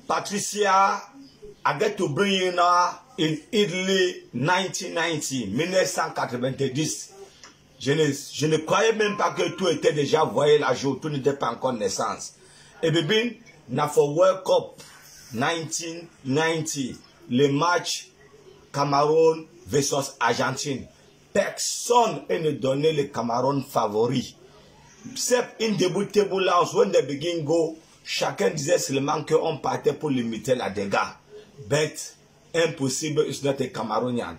Patricia, I get to bring in in Italy 1990. Je ne croyais même pas que tout était déjà voyé la jour, tout n'était pas encore naissance. Et bien, na for World Cup 1990, le match Cameroun versus Argentine. Personne ne donnait le Cameroun favori. C'est une début table lounge, when they begin go, chacun disait seulement qu'on partait pour limiter la dégâts. But impossible, it's not a Cameroonian.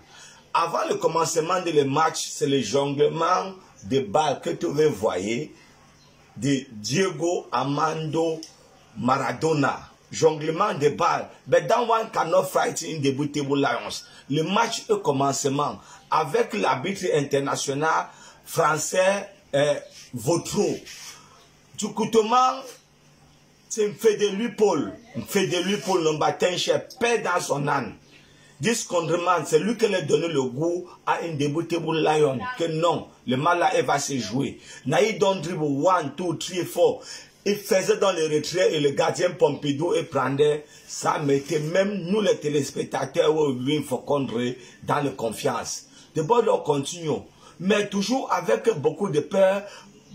Avant le commencement de le match, c'est le jonglement de balles que tu veux voir de Diego Armando Maradona. Jonglement de balles. But that one cannot fight in the Table Lions. Le match au commencement avec l'arbitre international français Vautreau. Du coup, c'est fait de lui Paul. Fait de lui Paul, non bâtin chef, paix dans son âne. This condiment, c'est lui qui a donné le goût à une Table Lion. Que non, le mal là, il va se jouer. Naïd don't dribble 1, 2, 3, 4. Il faisait dans le retrait et le gardien Pompidou et prendait. Ça mettait même nous les téléspectateurs dans la confiance. De bon, on continue. Mais toujours avec beaucoup de peur,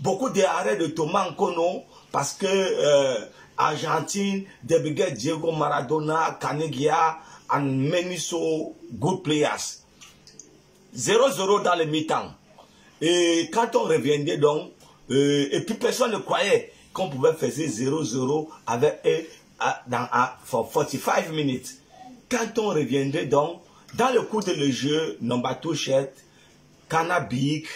beaucoup d'arrêts de Thomas Nkono, parce que Argentine, Debiget, Diego Maradona, Canegia, and many so good players. 0-0 dans le mi-temps. Et quand on reviendait donc, et puis personne ne croyait qu'on pouvait faire 0-0 avec eux for 45 minutes. Quand on reviendrait donc, dans le cours de le jeu, number 2 Touchette, Cannabik,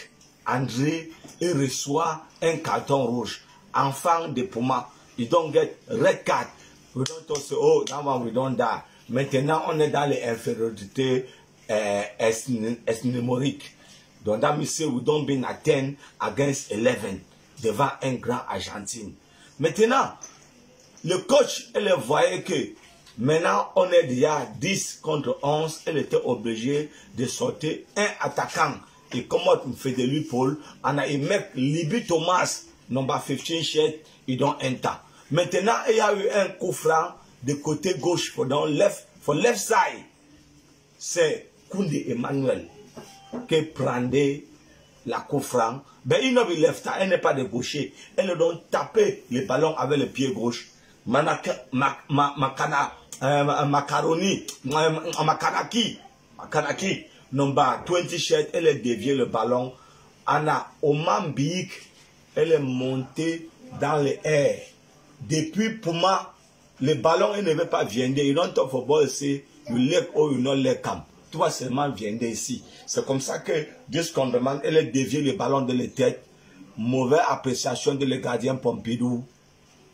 André, il reçoit un carton rouge. Enfant de Puma, you don't get red card. We don't talk so, oh, that one we don't die. Maintenant, on est dans les infériorités numériques. Donc, that means we don't be at 10 against 11 devant un grand Argentine. Maintenant, le coach, il voyait que maintenant, on est déjà 10 contre 11. Il était obligé de sortir un attaquant. Et comment on fait de lui, Paul, on a eu mec Libby Thomas, number 15 shed, il donne un tas. Maintenant, il y a eu un coup franc de côté gauche for left side. C'est Koundé Emmanuel qui prendait la coup franc. Ben, il n'a pas left side, elle n'est pas de gaucher. Elle doit taper le ballon avec le pied gauche. Makanaki, number 20 shed, elle a dévié le ballon. Anna Oman Big, elle est montée dans les airs. Depuis Puma, le ballon il ne veut pas venir. You don't talk for ball, say you leg or you not leg camp. Toi seulement viens ici. C'est comme ça que this condiment, elle a dévié le ballon de la tête. Mauvaise appréciation de le gardien Pompidou.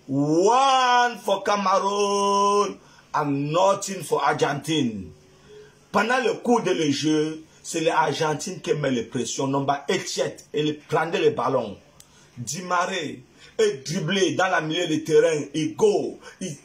1 for Cameroun and nothing for Argentine. Pendant le cours de le jeu, c'est l'Argentine qui met les pressions. Number 8, elle prendait le ballon. Dimaré et dribblé dans la milieu du terrain. Il go. Il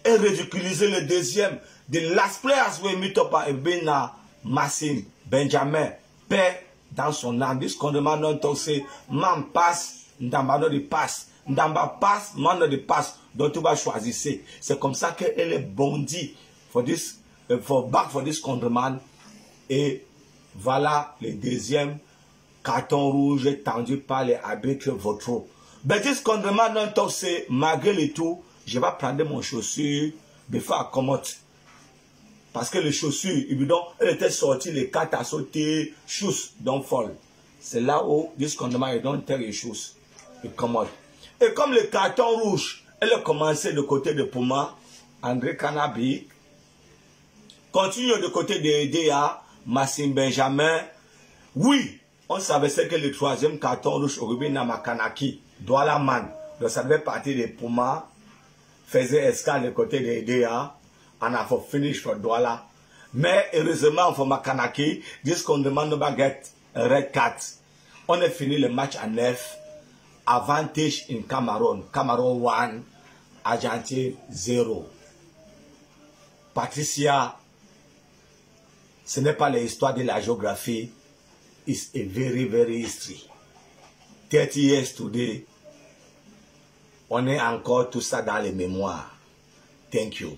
ridiculisé le deuxième. The last players were meet up à Ebena Massim Benjamin. Paix dans son âme. This condiment non toxé. Man passe. Ndamba non de passe. Ndamba passe. Man non de passe. Donc tu vas choisir. C'est comme ça qu'elle est bondie for this. Back for this condiment. Et voilà le deuxième carton rouge tendu par les arbitres Vautreau. Mais this condiment non toxé, malgré le tout, je vais prendre mon chaussure before I come out. Parce que les chaussures, évidemment, elle était sortie, les cartes à sauter, shoes don't fall. C'est là où this condiment, you don't tell your shoes. You come out. Et comme le carton rouge, elle a commencé de côté de Puma, André Canabi, continue de côté de EDA, Massim Benjamin. Oui, on savait que le troisième carton rouge au rugby Namakanaki, Douala Man, donc ça devait partir de Puma, faisait escale de côté de EDA, and I for finish for Douala. Mais heureusement pour Makanaki, this condiment ne va get a red card. On a fini le match à 9. Avantage in Cameroun. Cameroun 1, Argentine 0. Patricia, ce n'est pas l'histoire de la géographie. It's a very, very history. 30 years today, on est encore tout ça dans les mémoires. Thank you.